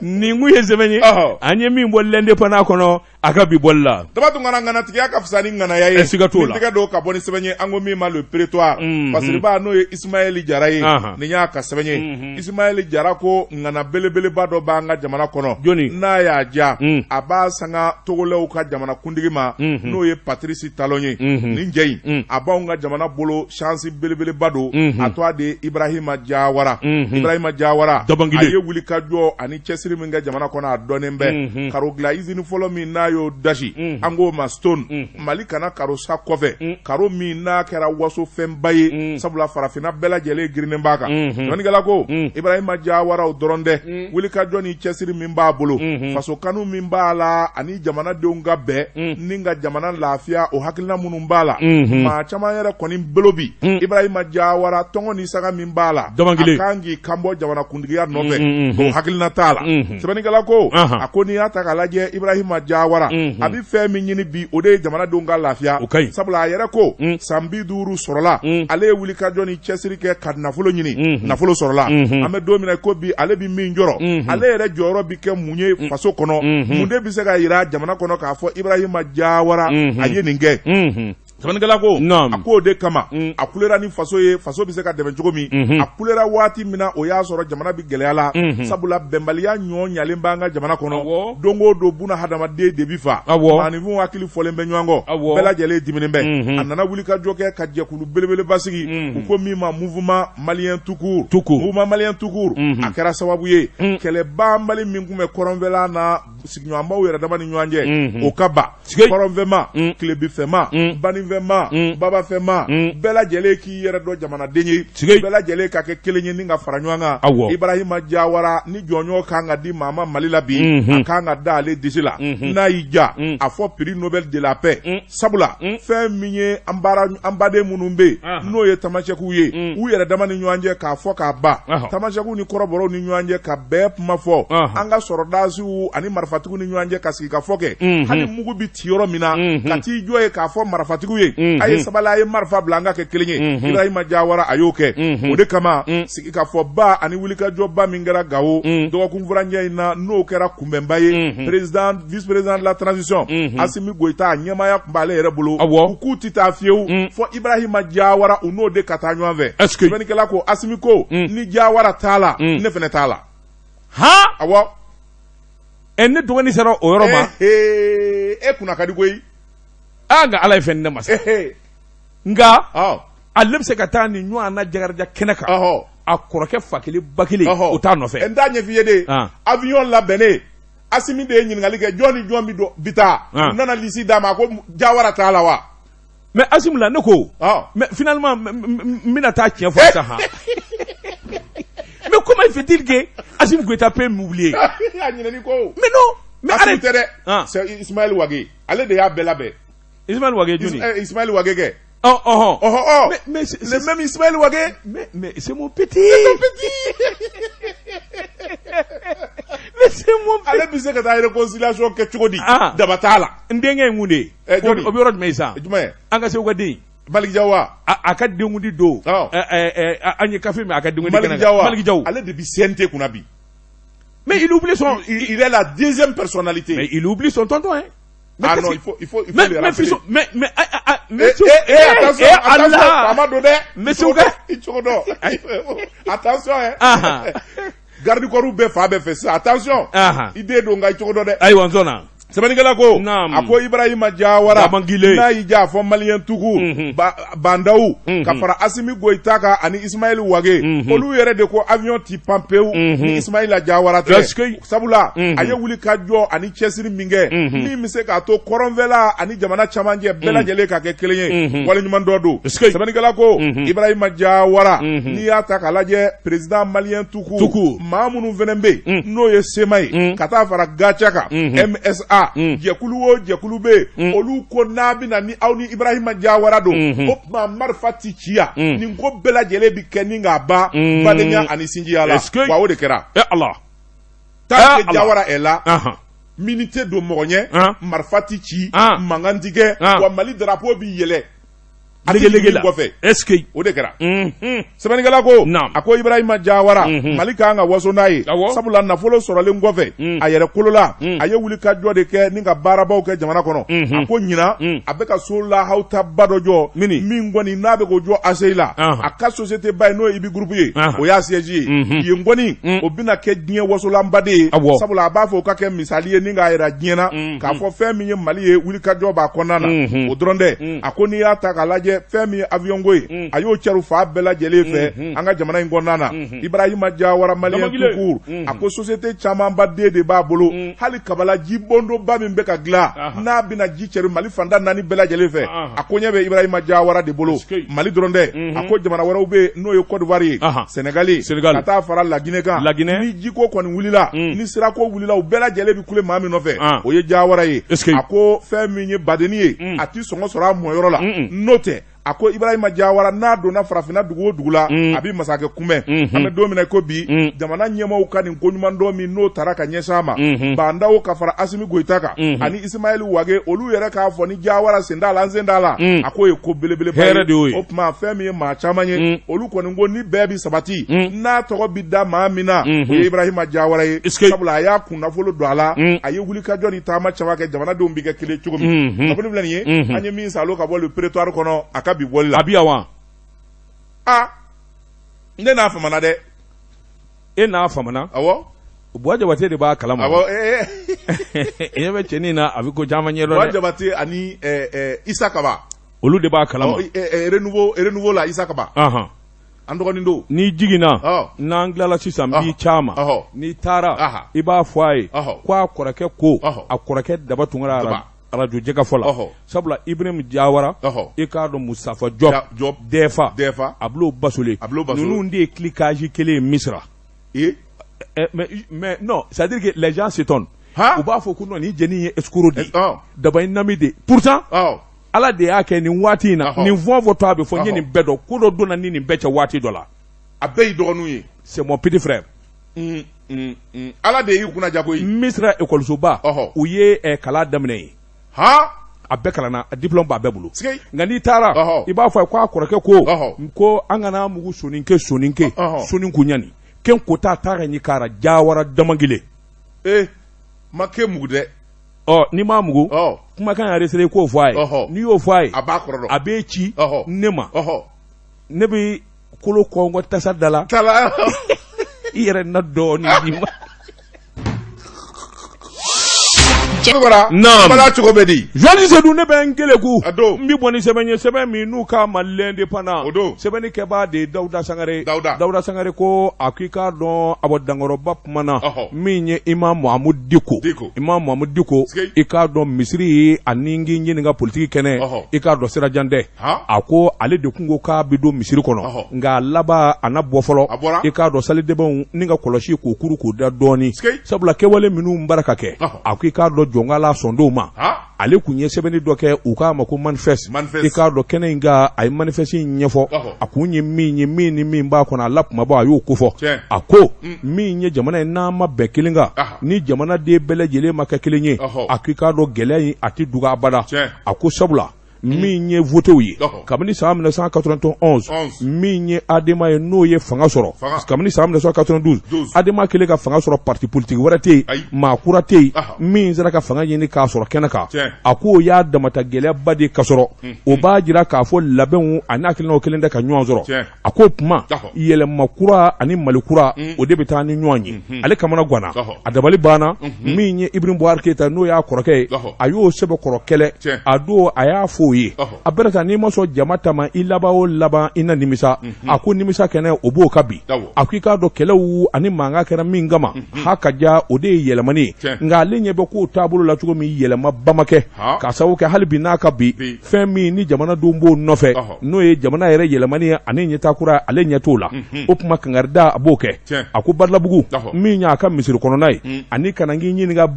nin kun ye sɛbɛn ye an ye min bɔ l'indépendant kɔnɔ a ka bi bɔli la daba tun kana ŋanatigiya ka fisa ni ŋanaya ye siga t'o la tɛgɛ dɔw ka bɔ ni sɛbɛn ye an ko min ma le prétoire parce que b'a n'o ye Ismaël Jara ye nin y'a ka sɛbɛn ye Ismaël Jara ko ŋana belebeleba dɔ b'an ka jamana kɔnɔ n'a y'a ja a b'a sanga togolɛw ka jamana kuntigi ma n'o ye Patrice Talon ye nin jɛ in a b'anw ka jamana bolo chance belebeleba don a tɔgɔ de Ibrahima Jawara a ye wuli ka jɔ ani cɛsiri min kɛ jamana kɔnɔ a dɔnnen bɛ karo dilan usine fɔlɔ min n'a y'o dasi an k'o ma Stone Mali kana karo sa kɔfɛ karo min n'a kɛra waso fɛnba ye sabula farafinna bɛɛ lajɛlen girinnen b'a kan dɔnnikɛla ko Ibrahima Jawara o dɔrɔn tɛ wuli ka jɔ ni cɛsiri min b'a bolo faso kanu min b'a la ani jamanadenw ka bɛn ni ka jamana lafiya o hakilina minnu b'a la maa caman yɛrɛ kɔni bolo bi Ibrahima Jawara tɔngɔ ni saga min b'a la a kan k'i kanbɔ jamana kuntigiya nɔfɛ o hakilina t'a la sɛbɛnnikɛla ko a ko n'i y'a ta k'a lajɛ Ibrahima Jawara a bɛ fɛn min ɲini bi o de ye jamanadenw ka lafiya sabula a yɛrɛ ko san 50 sɔrɔla ale ye wuli ka jɔ ni cɛsiri kɛ ka nafolo ɲini nafolo sɔrɔla an bɛ don min na ko bi ale bɛ min jɔrɔ ale yɛrɛ jɔyɔrɔ bɛ kɛ mun ye faso kɔnɔ mun de bɛ se ka yira jamana kɔnɔ k'a fɔ Ibrahima Jawara a ye nin kɛ sɛbɛnnikɛla ko a k'o de kama a kulera ni faso ye faso bɛ se ka dɛmɛ cogo min a kulera waati min na o y'a sɔrɔ jamana bɛ gɛlɛya la sabula bɛnbaliya ɲɔ ɲalen b'an ka jamana kɔnɔ don o don buna hadamaden de bɛ fa maaninfinw hakili fɔlen bɛ ɲɔgɔn kɔ bɛɛ lajɛlen diminen bɛ a nana wuli ka jɔ kɛ ka jɛkulu belebeleba sigi u ko min ma mouvement malien tout court mouvement malien tout court a kɛra sababu ye kɛlɛba Mali min tun bɛ kɔrɔnfɛla na sigiɲɔgɔnmaw yɛrɛ dama ni ɲɔgɔn cɛ o ka ban kɔrɔnfɛma tilebinfɛma baninfɛma babafɛma bɛɛ lajɛlen k'i yɛrɛ dɔn jamanaden ye bɛɛ lajɛlen ka kɛ kelen ye ni ka fara ɲɔgɔn kan Ibrahima Jawara ni jɔnjɔn kan ka di maa ma Mali la bi a kan ka da ale disi la n'a y'i ja a fɔ prix Nobel de la paix sabula fɛn min ye an baden minnu bɛ yen n'o ye tamasɛkiw ye u yɛrɛ dama ni ɲɔgɔn cɛ k'a fɔ k'a ban tamasɛkiw ni kɔrɔbɔrɔw ni ɲɔgɔn cɛ ka bɛɛ kuma fɔ an ka sɔrɔdasiw ani marifatigiw ni ɲɔgɔn cɛ ka sigi ka fɔ kɛ hali mugu bɛ ci yɔrɔ min na ka t'i jɔ ye k'a fɔ marifatigiw ye a ye sabali a ye marifa bila an ka kɛ kelen ye Ibrahima Jawara a y'o kɛ o de kama sigi ka fɔ ba ani wulikajɔba min kɛra Gawo dɔgɔkun furancɛ in na n'o kɛra kunbɛnba ye vice président de la transition Assimi Goïta ɲɛmaaya tun b'ale yɛrɛ bolo u k'u tɛ taa fiyewu fɔ Ibrahima Jawara u n'o de ka taa ɲɔgɔn fɛ sɛbɛnnikɛla ko Assimi ko ni Jawara t'a la ne fɛnɛ t'a la awɔ ne dɔgɔnin sera o yɔrɔ ma e kunna ka di koyi nka Ala ye fɛn di ne ma sa nka ale bɛ se ka taa ni ɲɔgɔn na jagarija kɛnɛ kan a kɔrɔkɛ fa kelen ba kelen o t'a nɔfɛ n t'a ɲɛf'i ye de avion labɛnnen Asimi de ye ɲininkali kɛ jɔn ni jɔn bi taa u nana lisi d'a ma ko Jawara t'a la wa mais Asimi la ne ko mais finalement n bɛna taa tiɲɛ fɔ sisan mais comment il fait-il que Assimi Goïta peut m'oublier mais non mais arrête c'est Ismaël Ouagé allez de y'a bɛɛ labɛn Ismaël Ouagé joni Ismaël Ouagé kɛ mais le même Ismaël Ouagé mais c'est mon petit c'est mon petit ale bi se ka taa réconciliation kɛ cogo di daba t'a la n denkɛ ye mun de ye o bɛ yɔrɔ jumɛn sa an ka se u ka den Malick Diaw a ka denkundi don an ye café min a ka denkundi kɛnɛ kan Malick Diaw ale de bi CNT kunna bi mais il oublie son il est la deuxième personnalité mais il oublie son tonton hein non il faut le rappeler mais attention Amadou dɛ mais c'est quoi attention hein garde corps bɛɛ fa bɛɛ fɛ sisan attention idée don nka i cogo dɔ dɛ ayiwa n sɔnna sɛbɛnnikɛla ko a ko Ibrahima Jawara n'a y'i ja fɔ maliyɛn tugu bandaw ka fara Asimi Goïta kan ani Ismaël Ouagé olu yɛrɛ de ko avion ti pan pewu ni Ismaïla Jawara tɛ sabula a ye wuli ka jɔ ani cɛsiri min kɛ min bɛ se k'a to kɔrɔnfɛla ani jamana camancɛ bɛɛ lajɛlen ka kɛ kelen ye waleɲuman dɔ don sɛbɛnnikɛla ko Ibrahima Jawara n'i y'a ta k'a lajɛ président maliyɛn tugu maa minnu fana bɛ yen n'o ye Sema ye ka taa fara Gacha kan MSA jɛkulu o jɛkulu bɛ olu ko n'a bɛna ni aw ni Ibrahima Jawara don o tuma marifa ti ci yan nin ko bɛɛ lajɛlen bi kɛ ni k'a ban badenya ani sinjiya la wa o de kɛra Allah tant que Jawara est là minité don mɔgɔ ɲɛ marifa ti ci mankan ti kɛ wa Mali drapeau bi yɛlɛ est-ce que o de kɛra sɛbɛnnikɛla ko a ko Ibrahima Jawara Mali kan ka waso n'a ye sabula nafolo sɔrɔlen kɔfɛ a yɛrɛ kolola a ye wuli ka jɔ de kɛ ni ka baarabaw kɛ jamana kɔnɔ a ko ɲina a bɛ ka so lahawta ba dɔ jɔ min kɔni n'a bɛ k'o jɔ ACI la a ka société ba ye n'o ye Ibi groupe ye o y'a siège ye yen kɔni o bɛna kɛ diɲɛ wasolanba de ye sabula a b'a fɔ o ka kɛ misali ye ni k'a yɛrɛ diɲɛ na k'a fɔ fɛn min ye Mali ye wuli ka jɔ b'a kɔnɔna na o dɔrɔn tɛ a ko n'i y'a ta k'a lajɛ fɛn min ye avion ko ye a y'o cɛru fa bɛɛ lajɛlen fɛ an ka jamana in kɔnɔna na Ibrahima Jawara maliyɛn tout court a ko société camanba den de b'a bolo hali kabala ji bondoba min bɛ ka dilan n'a bɛna ji cɛru Mali fanda 4 bɛɛ lajɛlen fɛ a ko ɲɛ bɛ Ibrahima Jawara de bolo Mali dɔrɔn tɛ a ko jamana wɛrɛw bɛ yen n'o ye Côte d'Ivoire ye Sénégal ka taa fara Laginɛ kan ni jiko kɔni wulila ni sirako wulila u bɛɛ lajɛlen bɛ kule maa min nɔfɛ o ye Jawara ye a ko fɛn min ye badeni ye a ti sɔngɔ sɔrɔ a mɔyɔrɔ la n'o tɛ a ko Ibrahima Jawara n'a donna farafinna dugu o dugu la a bɛ masakɛ kunbɛn an bɛ don min na ko bi jamana ɲɛmaaw ka nin ko ɲuman dɔ min n'o taara ka ɲɛsin a ma bandaw ka fara Asimi Goïta kan ani Ismaël Ouagé olu yɛrɛ k'a fɔ ni Jawara sen t'a la an sen t'a la a ko ye ko belebeleba ye o tuma fɛn min ye maa caman ye olu kɔni ko ni bɛɛ bi sabati n'a tɔgɔ bi da maa min na o ye Ibrahima Jawara ye sabula a y'a kunnafolo don a la a ye wulikajɔ ni taama caman kɛ jamanadenw bi kɛ kelen cogo min kunnafoni filɛ nin ye an ye min salo ka bɔ le prétoire kɔnɔ a ka bi bɔli la a bi yan wa ne n'a famana dɛ e n'a famana awɔ Buwa Jabate de b'a kalama awɔ e bɛ cɛnin na a bɛ ko caman ɲɛdɔn dɛ Buwa Jabate ani Isa Kaba olu de b'a kalama renouveau la Isa Kaba an dɔgɔnin don n'i jiginna n'an tilala sisan b'i caman n'i taara i b'a fɔ a ye ko a kɔrɔkɛ ko a kɔrɔkɛ daba tungara radio jɛka fɔ la sabula Ibrahima Jawara i k'a dɔn Mustafa Diop Defa a bil'o basule ninnu de ye cliquage kelen ye Misira mais non c'est à dire que les gens s'étonnent u b'a fɔ ko non ni jɛnin ye escroc de daba in nami de pourtant Ala de y'a kɛ nin waati in na nin fɔn fɔ to a bɛ fɔ n ye nin bɛɛ dɔn ko dɔ donna ni nin bɛɛ cɛ waati dɔ la a bɛɛ y'i dɔgɔninw ye c'est mon petit frère Ala de y'i kunna jago ye Misira écolosoba u ye kalan daminɛ ye a bɛɛ kalanna a diplôme b'a bɛɛ bolo nka n'i taara i b'a fɔ ko a kɔrɔkɛ ko an kana mugu sonin sonin kuɲani ken kota taa ka ɲi k'ara Jawara damangile ma kɛ mugu dɛ n'i m'a mugu kumakan yɛrɛ sera i k'o fɔ a ye n'i y'o fɔ a ye a b'a kɔrɔ dɔn a b'e ci ne ma ne bɛ kolo kɔngɔ tasa da la i yɛrɛ na dɔɔnin d'i ma bala cogo bɛ di journaliste dun ne bɛ n kele ku n bi bɔ ni sɛbɛn ye sɛbɛn min n'u ka Malien indépendant sɛbɛnni kɛbaa de Dawuda Sangare ko a k'i k'a dɔn a bɔ dankɔrɔba kuma na min ye Imam Mohamud Diko i k'a dɔn misiri ye ani n k'i ɲininka politiki kɛnɛ i k'a dɔn sirajan tɛ a ko ale de kun ko k'a bɛ don misiri kɔnɔ nka laban a na bɔ fɔlɔ i k'a dɔn salidɛbɛnw ni ka kɔlɔsi k'o kuru k'o da dɔɔni sabula kɛwale minnu baara ka kɛ a ko i k'a dɔn jɔnkala sɔndenw ma ale kun ye sɛbɛnni dɔ kɛ u k'a ma ko manifeste i k'a dɔn kɛnɛ in ka a ye manifeste in ɲɛfɔ a kun ye min ni min b'a kɔnɔ a la kumabɔ a y'o kofɔ a ko min ye jamana in n'a ma bɛn kelen kan ni jamana den bɛɛ lajɛlen ma kɛ kelen ye a k'i k'a dɔn gɛlɛya in a tɛ duga abada a ko sabula min ye votew ye kabini san 1991 min ye Adema ye n'o ye fanga sɔrɔ kabini san 1992 Adema kelen ka fanga sɔrɔ parti politique wɛrɛ tɛ yen maa kura tɛ yen min sera ka fanga ɲini k'a sɔrɔ kɛnɛ kan a ko y'a damata gɛlɛyaba de ka sɔrɔ o b'a jira k'a fɔ labɛnw a n'a hakilinaw kelen tɛ ka ɲɔgɔn sɔrɔ a ko tuma yɛlɛma kura ani Mali kura o de bɛ taa ni ɲɔgɔn ye ale kamana ganna a dabali banna min ye Ibrahim Boubacar Keita n'o y'a kɔrɔkɛ ye a y'o sɛbɛkɔrɔ kɛlɛ a don a y'a fɔ a bɛrɛ n'i ma sɔn jama tama i laban o laban i na nimisa a ko nimisa kɛnɛ o b'o ka bi a ko i k'a dɔn kɛlɛw ani mankan kɛra min kama ha ka ja o de ye yɛlɛmani ye nka ale ɲɛ bɛ k'o taabolo la cogo min yɛlɛma bamakɛ k'a sababu kɛ hali bi n'a ka bi fɛn min ni jamanadenw b'o nɔfɛ n'o ye jamana yɛrɛ yɛlɛmani ye ani ɲɛtakura ale ɲɛ t'o la o tuma kangarida a b'o kɛ a ko Badalabugu min y'a ka misiri kɔnɔna ye ani kana k'i ɲininka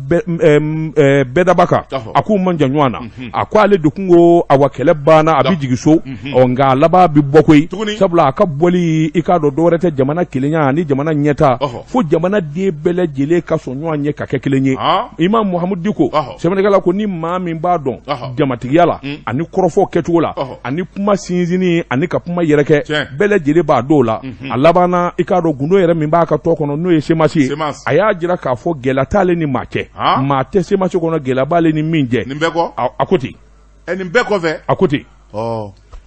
bɛɛdaba kan a k'u man jan ɲɔgɔn na a ko ale de kun ko awa kɛlɛ banna a bɛ jigin so nka laban bɛ bɔ koyi sabula a ka bɔli i k'a dɔn dɔwɛrɛ tɛ jamana kelenya ani jamana ɲɛta fo jamana den bɛɛ lajɛlen ka sɔn ɲɔgɔn ye ka kɛ kelen ye Imam Mohamud Diko sɛbɛnnikɛla ko ni maa min b'a dɔn jamatigiya la ani kɔrɔfɔ kɛcogo la ani kuma sinsinni ani ka kuma yɛrɛkɛ bɛɛ lajɛlen b'a dɔw la a laban na i k'a dɔn gundo yɛrɛ min b'a ka tɔ kɔnɔ n'o ye semasi ye a y'a jira k'a fɔ gɛlɛya t'ale ni maa cɛ maa tɛ semasi kɔnɔ gɛlɛya b'ale ni min cɛ a ko ten nin bɛɛ kɔfɛ a ko ten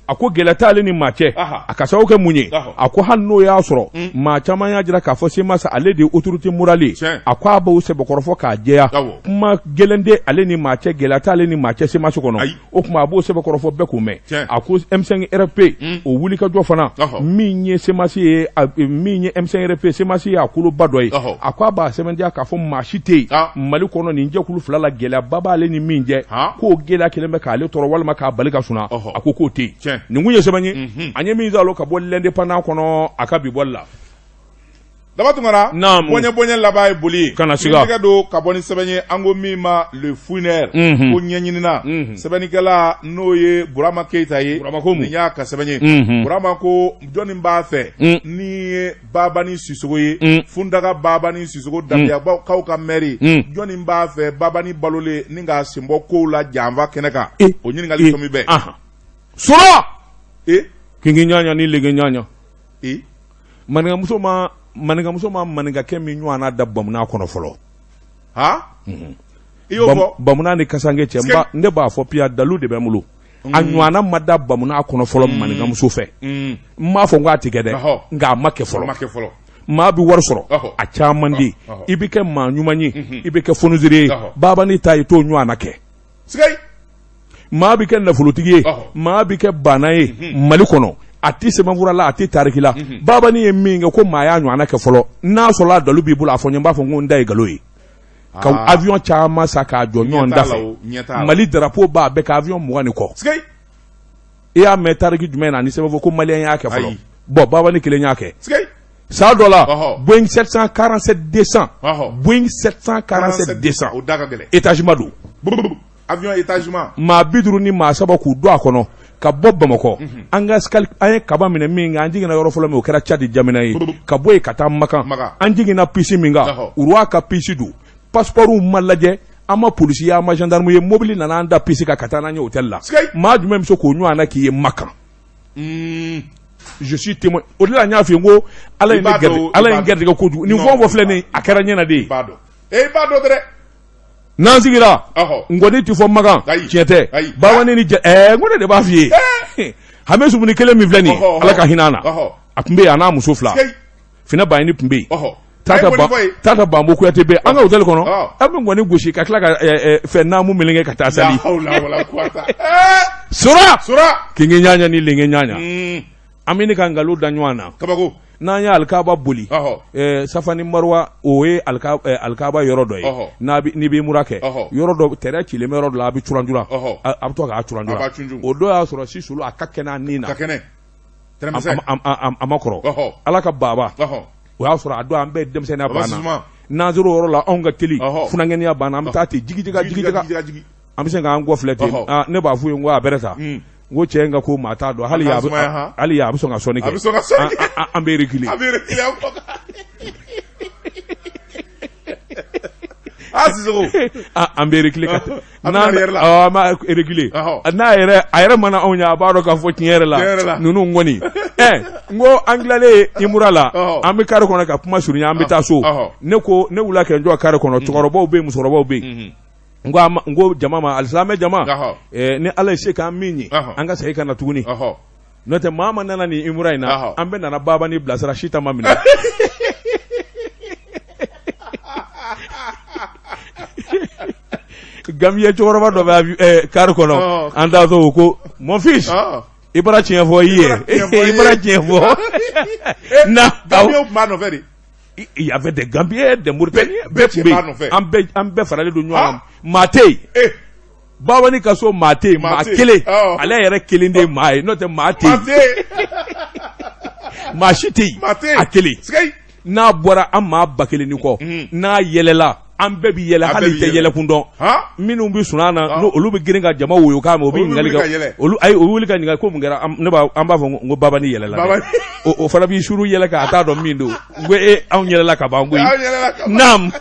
a ko gɛlɛya t'ale ni maa cɛ a ka sababu kɛ mun ye a ko hali n'o y'a sɔrɔ maa caman y'a jira k'a fɔ semasa ale de ye autorité morale a ko a b'o sɛbɛkɔrɔfɔ k'a jɛya kuma gɛlɛn tɛ ale ni maa cɛ gɛlɛya t'ale ni maa cɛ semasi kɔnɔ o tuma a b'o sɛbɛkɔrɔfɔ bɛɛ k'o mɛn a ko M5 RP o wulikajɔ fana min ye semasi ye min ye M5 RP semasi ye a koloba dɔ ye a ko a b'a sɛbɛntiya k'a fɔ maa si tɛ yen Mali kɔnɔ nin jɛkulu fila la gɛlɛyaba b'ale ni min jɛ k'o gɛlɛya kelen bɛ k'ale tɔɔrɔ walima k'a bali ka sunna a ko k'o tɛ yen nin kun ye sɛbɛn ye an ye min zalo ka bɔ l'indépendant kɔnɔ a ka bi bɔli la daba tungara bɔɲɛ laban ye boli kana siga tɛgɛ don ka bɔ ni sɛbɛn ye an ko min ma le funèbre ko ɲɛɲinina sɛbɛnnikɛla n'o ye Burama Keita ye nin y'a ka sɛbɛn ye Burama ko jɔnni b'a fɛ ni ye Babani Sisoko ye Fundaga Babani Sisoko Danbiyakaw ka maire jɔnni b'a fɛ Babani balolen ni k'a senbɔ kow la janfa kɛnɛ kan o ɲininkali fɛn min bɛɛ sura kingi ɲaɲa ni lege ɲaɲa maninkamuso ma maninkakɛ min ɲɔgɔnna da bamuna kɔnɔ fɔlɔ i y'o fɔ bamuna ni kasange cɛ ne b'a fɔ piya dalu de bɛ n bolo a ɲɔgɔnna ma da bamuna kɔnɔ fɔlɔ maninkamuso fɛ n m'a fɔ n k'a tɛ kɛ dɛ nka a ma kɛ fɔlɔ maa bɛ wari sɔrɔ a caman de i bɛ kɛ maa ɲuman ye i bɛ kɛ fonusire ye Babani ta ye t'o ɲɔgɔnna kɛ maa bɛ kɛ nafolotigi ye maa bɛ kɛ bana ye Mali kɔnɔ a tɛ sɛbɛnfura la a tɛ tariki la Babani ye min kɛ ko maa y'a ɲɔgɔnna kɛ fɔlɔ n'a sɔrɔ a dalu b'i bolo a fɔ n b'a fɔ ko n da ye nkalon ye ka avion caman sa k'a jɔ ɲɔgɔn da fɛ Mali drapeau b'a bɛɛ ka avion 20 ni kɔ i y'a mɛn tariki jumɛn na ni sɛbɛn ko maliyɛn y'a kɛ fɔlɔ Babani kelen y'a kɛ saa dɔ la Boeing 747-200 Boeing 747-200 o da ka gɛlɛn étagement don avion étagement maa 50 ni maa 7 k'u don a kɔnɔ ka bɔ Bamakɔ an ye kaba minɛ min kan an jiginna yɔrɔ fɔlɔ min o kɛra Tchad jamana ye ka bɔ yen ka taa Makan an jiginna pisi min kan Uruwa ka pisi don passeport ma lajɛ an ma polisi ye an ma gendarme ye mobili nana an da pisi kan ka taa n'an ye hôtel la maa jumɛn bɛ se k'o ɲɔgɔnna k'i ye Makan je suis témoin o de la n y'a f'i ye n ko Ala ye n gɛrɛtigɛ kojugu nin fɛn o fɛn filɛ nin a kɛra ɲɛna de ye i b'a dɔn dɛ n'an sigira ngɔni ti fɔ Makan tiɲɛ tɛ Babani ni n ko ne de b'a f'i ye Hame Sumuni kelen min filɛ nin Ala ka hinɛ an na a tun bɛ yen a n'a muso 2 Finɛ Bayini tun bɛ yen tata bambo kuyate be an ka hotel kɔnɔ an bɛ ŋɔni gosi ka tila ka fɛn naamu melenge ka taa sali sora kinge ɲaɲa ni lenge ɲaɲa an bɛ ne ka nkalon da ɲɔgɔn na kabako n'an ye alikaba boli safa ni marwa o ye alikaba yɔrɔ dɔ ye n'i b'i mura kɛ yɔrɔ dɔ tɛrɛ cilen bɛ yɔrɔ dɔ la a bɛ curancuran a bɛ to k'a curancuran o dɔ y'a sɔrɔ Sisulu a ka kɛnɛ a nin na a ma kɔrɔ ala ka baba o y'a sɔrɔ a don an bɛɛ denmisɛnninya banna nanzoro yɔrɔ la anw ka teli funakɛniya banna an bɛ taa ten jigijiga an bɛ se k'an kɔ filɛ ten ne b'a f'u ye n ko a bɛrɛ ta n ko cɛ in ka ko maa t'a dɔn hali a bɛ sɔn ka sɔnni kɛ an bɛ reculer an bɛ reculer ka an b'a reculer a yɛrɛ mana anw ye a b'a dɔn k'a fɔ tiɲɛ yɛrɛ la ninnu kɔni n ko an tilalen imura la an bɛ kare kɔnɔ ka kuma surunya an bɛ taa so ne wula kɛ n jɔ kare kɔnɔ cɛkɔrɔbaw bɛ yen musokɔrɔbaw bɛ yen n ko jama ma alisamɛ jama ni ala ye se k'an min ye an ka segin ka na tuguni n'o tɛ maa ma nana ni imura in na an bɛ nana baba ni bilasira si ta ma minɛ Gambia cɛkɔrɔba dɔ bɛ kare kɔnɔ an t'a to ko mon fils i bɔra tiɲɛ fɔ i ye i bɔra tiɲɛ fɔ na Gambia tun b'a nɔfɛ de il y avait des Gambiens des Mauritaniens bɛɛ tun bɛ yen an bɛɛ faralen don ɲɔgɔn kan maa tɛ yen Babani ka so maa tɛ yen maa kelen ale yɛrɛ kelen de ye maa ye n'o tɛ maa tɛ yen maa si tɛ yen a kelen n'a bɔra an maa ba kelen ni kɔ n'a yɛlɛla an bɛɛ bi yɛlɛ hali tɛ yɛlɛkun dɔn minnu bɛ sɔn na olu bɛ girin ka jama woyo k'a ma o bɛ ɲininkali kɛ olu wuli ka ɲininkali ko mun kɛra an b'a fɔ n ko Babani yɛlɛla o fana b'i suru yɛlɛ k'a t'a dɔn min don n ko anw yɛlɛla ka ban koyi naam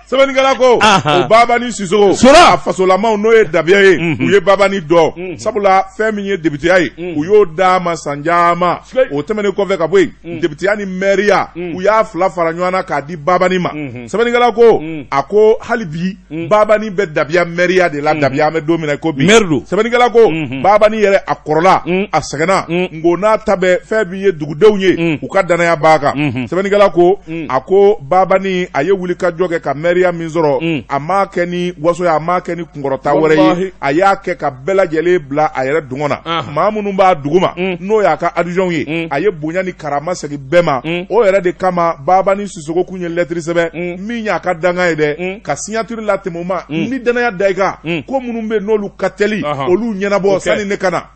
sɛbɛnnikɛla ko o Babani Sisoko a fasolamaw n'o ye dabiya ye u ye Babani dɔn sabula fɛn min ye debiteya ye u y'o d'a ma san caman o tɛmɛnen kɔfɛ ka bɔ yen debiteya ni mɛriya u y'a fila fara ɲɔgɔn na k'a di Babani ma sɛbɛnnikɛla ko a ko hali bi Babani bɛ dabiya mɛriya de la dabiya an bɛ don min na ko bi sɛbɛnnikɛla ko Babani yɛrɛ a kɔrɔla a sɛgɛnna ngo n'a ta bɛ fɛn min ye dugudenw ye u ka danaya b'a kan sɛbɛnnikɛla ko a ko Babani a ye wulikajɔ kɛ ka mɛriya min sɔrɔ a m'a kɛ ni waso ye a m'a kɛ ni kunkɔrɔta wɛrɛ ye a y'a kɛ ka bɛɛ lajɛlen bila a yɛrɛ dungɔ na maa minnu b'a dugu ma n'o y'a ka adjoint ye a ye bonya ni karama segin bɛɛ ma o yɛrɛ de kama Babani Sisoko kun ye lettre sɛbɛn min y'a ka danga ye dɛ ka signature latɛmɛ o ma ni danaya da i kan ko minnu bɛ n'olu ka teli olu ɲɛnabɔ sani ne ka na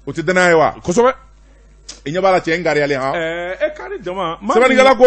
o tɛ danaya ye wa kosɛbɛ i ɲɛ b'a la cɛ n gariyalen han kari jama sɛbɛnnikɛla ko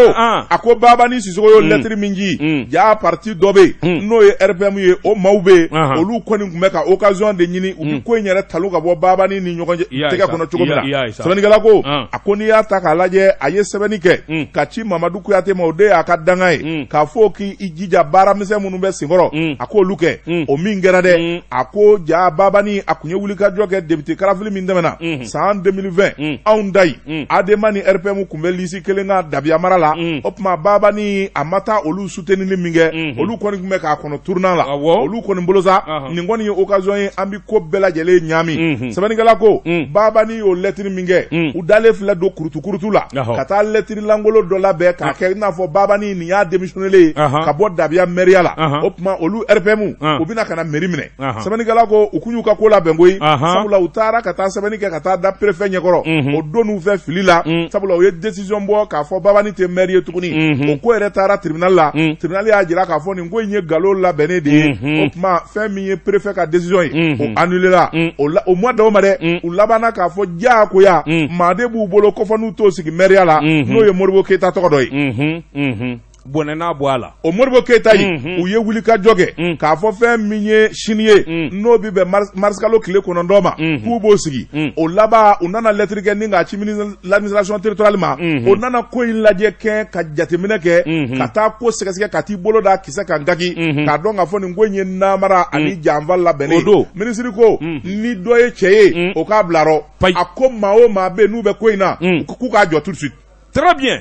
a ko Babani Sisoko y'o lettre min ji jaa parti dɔ bɛ yen n'o ye RPM ye o maaw bɛ yen olu kɔni tun bɛ ka occasion de ɲini u bɛ ko in yɛrɛ talon ka bɔ Babani ni ɲɔgɔn tɛgɛ kɔnɔ cogo min na sɛbɛnnikɛla ko a ko n'i y'a ta k'a lajɛ a ye sɛbɛnni kɛ ka ci Mamadu Kuyate ma o de y'a ka danga ye k'a fɔ k'i jija baaramisɛn minnu bɛ senkɔrɔ a k'olu kɛ o min kɛra dɛ a ko jaa Babani a kun ye wulikajɔ kɛ député kalafili min tɛmɛna san 2020 anw da yi Adema ni RPM kun bɛ lisi kelen ka dabiya mara la o tuma Babani a ma taa olu soutenir min kɛ olu kɔni kun bɛ k'a kɔnɔ tournant la olu kɔni bolo sa nin kɔni ye occasion ye an bi ko bɛɛ lajɛlen ɲaami sɛbɛnnikɛla ko Babani y'o lettre min kɛ u dalen filɛ don kurutu la ka taa lettre langolo dɔ labɛn k'a kɛ i n'a fɔ Babani nin y'a démissionné ka bɔ dabiya mairie la o tuma olu RPM u bɛna ka na mairie minɛ sɛbɛnnikɛla ko u kun y'u ka ko labɛn koyi sabula u taara ka taa sɛbɛnni kɛ ka taa da préfet ɲɛkɔrɔ o don n'u fɛ fili la sabula o ye décision bɔ k'a fɔ Babani tɛ maire ye tuguni o ko yɛrɛ taara tribunal la tribunal y'a jira k'a fɔ nin ko in ye galon labɛnnen de ye o tuma fɛn min ye préfet ka décision ye o annulé la o mois d'aw ma dɛ u labanna k'a fɔ diyagoya maa de b'u bolo ko fɔ n'u t'o sigi maire la n'o ye Modibo Keyita tɔgɔ dɔ ye bɔnɛ n'a bɔ a la o Modibo Keyita yi u ye wulikajɔ kɛ k'a fɔ fɛn min ye sini ye n'o bi bɛn mars kalo tile 9 ma k'u b'o sigi o laban u nana lettre kɛ ni k'a ci ministre l'administration territoriale ma o nana ko in lajɛ kɛ ka jateminɛ kɛ ka taa ko sɛgɛsɛgɛ ka t'i bolo da kisɛ kan gaki k'a dɔn k'a fɔ nin ko in ye namara ani janfa labɛnnen o don ministre ko ni dɔ ye cɛ ye o k'a bilarɔ a ko maa o maa bɛ n'u bɛ ko in na k'u k'a jɔ tout de suite très bien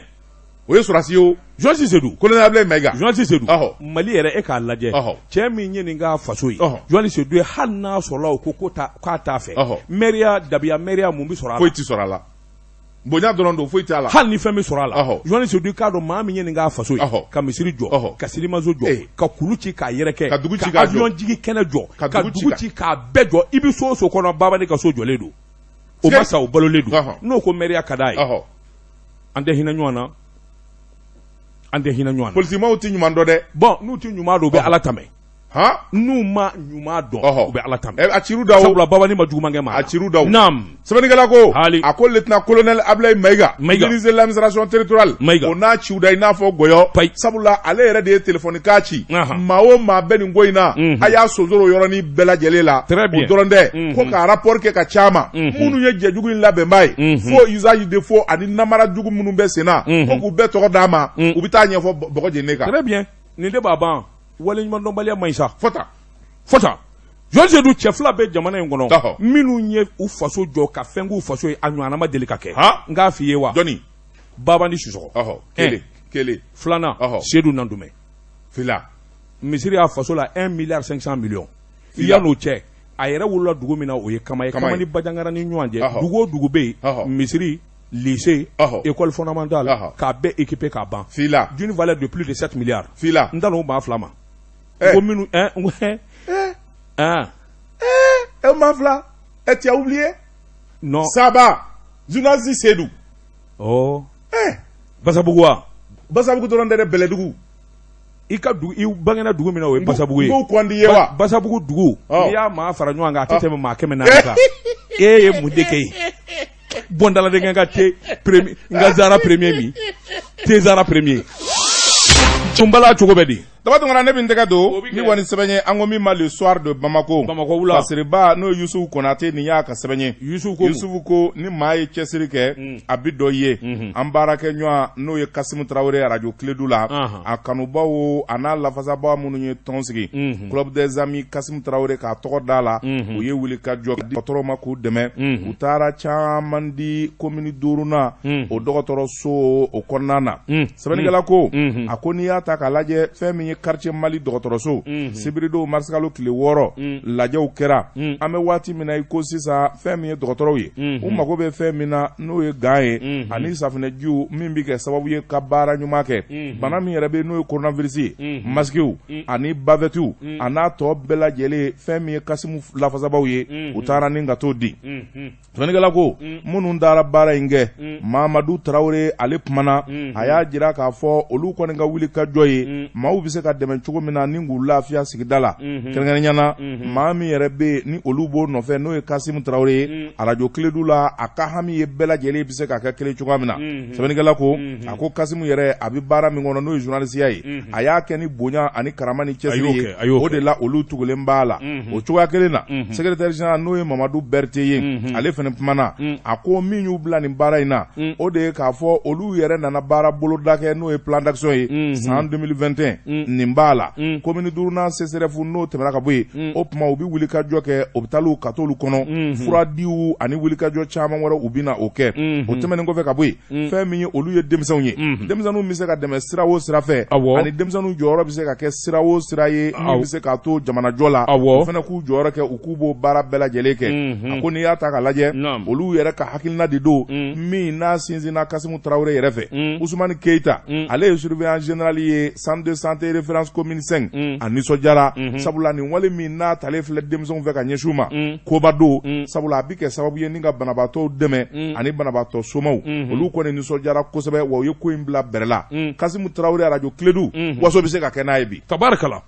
o ye sɔrɔsi ye o Jean Sisedou colonel Ablaye Maïga Jean Sisedou Mali yɛrɛ e k'a lajɛ cɛ min ye nin ka faso ye Jean Sisedou ye hali n'a sɔrɔla o ko k'a t'a fɛ mairia dabiya mairia mun bi sɔrɔ a la foyi ti sɔrɔ a la bonya dɔrɔn don foyi t'a la hali ni fɛn min sɔrɔ a la journaliste du k'a dɔn maa min ye nin k'a faso ye ka misiri jɔ ka sirimaso jɔ ka kulu ci k'a yɛrɛ kɛ ka avion jigi kɛnɛ jɔ ka dugu ci k'a bɛɛ jɔ i bɛ so o so kɔnɔ Babani ka so jɔlen don o ma sa o balolen don n'o ko mairia ka d'a ye an tɛ hinɛ ɲɔgɔn na an tɛ hinɛ ɲɔgɔn na polisimaw tɛ ɲuman dɔn dɛ bon n'u tɛ ɲuman dɔn u bɛ Ala tame n'u ma ɲuman dɔn u bɛ Ala tame a ciru daw sabula Babani ma juguman kɛ maa a ciru daw naam sɛbɛnnikɛla ko a ko lieutenant colonel Ablaye Mayiga ministre de l'administration territoriale o n'a ciw da i n'a fɔ gɔyɔ sabula ale yɛrɛ de ye téléphone k'a ci maa o maa bɛ nin ko in na a y'a sonsoro yɔrɔnin bɛɛ lajɛlen la o dɔrɔn tɛ ko ka rapport kɛ ka caman minnu ye jɛjugu in labɛnbaa ye fo usage de faux ani namara jugu minnu bɛ sen na ko k'u bɛɛ tɔgɔ d'a ma u bɛ taa ɲɛfɔ bɔgɔ jeninen kan très bien nin de b'a ban wale ɲuman dɔnbaliya man ɲi sa fɔta Johnson du cɛ fila bɛ jamana in kɔnɔ minnu ye u faso jɔ ka fɛn k'u faso ye a ɲɔgɔnna ma deli ka kɛ n k'a f'i ye wa Babani Sisɔkɔ kelen filanan Seydou Nandomɛ fila misiri y'a faso la 1,5 milliard yan'o cɛ a yɛrɛ wolola dugu min na o ye Kama ye Kama ni Bajangara ni ɲɔgɔn cɛ dugu o dugu bɛ yen misiri lycée école fondamentale k'a bɛɛ équipé k'a ban d'une valeur de plus de 7 milliards n t'a dɔn o maa fila ma ko minnu maa fila tu as oublié non Saba journaliste Seydou Basabugu wa Basabugu dɔrɔn tɛ dɛ Bɛlɛdugu i ka dugu i bangena dugu min na o ye Basabugu ye n b'o kɔndi ye wa Basabugu dugu n'i y'a maa fara ɲɔgɔn kan a tɛ tɛmɛ maa 400 kan e ye mun de kɛ ye bɔndala de ka te premier nga Zara premier mi te Zara premier tumbala cogo bɛ di daba tungana ne bɛ n tɛgɛ don ni kɔni sɛbɛn ye an ko min ma le soir de Bamako wula Basiriba n'o ye Yusufu Konate nin y'a ka sɛbɛn ye Yusufu ko ni maa ye cɛsiri kɛ a bi dɔ ye an baarakɛ ɲɔgɔn n'o ye Kasimu Tarawele radio Kiledu la a kanubaw a n'a lafasabaw minnu ye tɔn sigi Club des Amis Kasimu Tarawele k'a tɔgɔ d'a la u ye wuli ka jɔ dɔgɔtɔrɔw ma k'u dɛmɛ u taara caman di commune 5nan o dɔgɔtɔrɔso o kɔnɔna na sɛbɛnnikɛla ko a ko n'i y'a ta k'a lajɛ fɛn min ye quartier Mali dɔgɔtɔrɔso Sibirido Marsikalo tile 6 lajɛw kɛra an bɛ waati min na i ko sisan fɛn min ye dɔgɔtɔrɔw ye u mago bɛ fɛn min na n'o ye gan ye ani safinɛjiw min bɛ kɛ sababu ye ka baara ɲuman kɛ bana min yɛrɛ bɛ n'o ye coronavirus ye masikew ani bavɛtiw a n'a tɔ bɛɛ lajɛlen fɛn min ye Kasimu lafasabaw ye u taara ni ka t'o di sɛbɛnnikɛla ko minnu taara baara in kɛ Mamadu Tarawele ale kumana a y'a jira k'a fɔ olu kɔni ka wuli ka jɔ ye maaw bɛ se ka dɛmɛ cogo min na ni k'u lafiya sigida la kɛrɛnkɛrɛnyana maa min yɛrɛ bɛ ni olu b'o nɔfɛ n'o ye Kasimu Tarawele ye radio Kiledu la a ka hami ye bɛɛ lajɛlen bɛ se ka kɛ kelen cogoya min na sɛbɛnnikɛla ko a ko Kasimu yɛrɛ a bɛ baara min kɔnɔ n'o ye journalisiya ye a y'a kɛ ni bonya ani karama ni cɛsiri ye o de la olu tugulen b'a la o cogoya kelen na secrétaire général n'o ye Mamadu Berete ye ale fana kumana a ko min y'u bila nin baara in na o de ye k'a fɔ olu yɛrɛ nana baara boloda kɛ n'o ye plan d'action ye san 2021 nin b'a la commune 5nan CCRF n'o tɛmɛna ka bɔ yen o tuma u bɛ wuli ka jɔ kɛ o bɛ taa ka t'olu kɔnɔ furadiw ani wuli ka jɔ caman wɛrɛ u bɛ na o kɛ o tɛmɛnen kɔfɛ ka bɔ yen fɛn min ye olu ye denmisɛnw ye denmisɛnninw bɛ se ka dɛmɛ sira o sira fɛ ani denmisɛnninw jɔyɔrɔ bɛ se ka kɛ sira o sira ye min bɛ se k'a to jamanajɔ la o fana k'u jɔyɔrɔ kɛ u k'u b'o baara bɛɛ lajɛlen kɛ a ko n'i y'a ta k'a lajɛ olu yɛrɛ ka hakilina de don min n'a sinsinna Kasimu Tarawele yɛrɛ fɛ Usumani Keita ale ye surveillant général ye centre de santé référence commune 5 a nisɔndiyara sabula nin wale min n'a talen filɛ denmisɛnw fɛ ka ɲɛsin u ma koba don sabula a bɛ kɛ sababu ye ni ka banabaatɔw dɛmɛ ani banabaatɔ somaw olu kɔni nisɔndiyara kosɛbɛ wa u ye ko in bila bɛrɛ la Kasimu Tarawele radio Kiledu waso bɛ se ka kɛ n'a ye bi tabarakala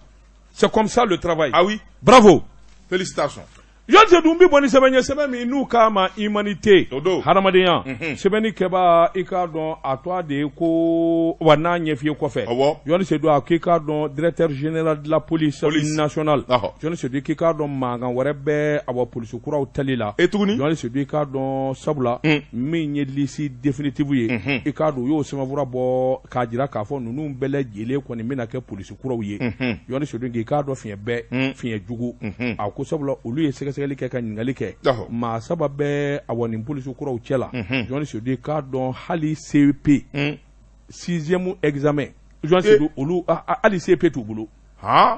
c'est comme ça le travail ah oui bravo félicitations Yɔnse dun bɛ bɔ ni sɛbɛn ye sɛbɛn min n'u k'a ma humanité hadamadenya sɛbɛnni kɛba i k'a dɔn a to a de ye ko wa n'a ɲɛf'iye kɔfɛ Yɔnse dun a k'i k'a dɔn directeur général de la police nationale Yɔnse dun k'i k'a dɔn mankan wɛrɛ bɛ a polisi kuraw tali la Yɔnse dun i k'a dɔn sabula min ye liste définitive ye i k'a dɔn u y'o sɛbɛnfura bɔ k'a jira k'a fɔ ninnu bɛɛ lajɛlen kɔni bɛna kɛ polisi kuraw ye Yɔnse dun k'i k'a dɔn fiɲɛ bɛɛ fiɲɛ jugu a ko sabula olu ye sɛgɛsɛgɛli kɛ ka ɲininkali kɛ maa saba bɛ a nin polisi kuraw cɛ la Yɔnse dun k'a dɔn hali CEP 6e examen Yɔnse dun olu hali CEP t'u bolo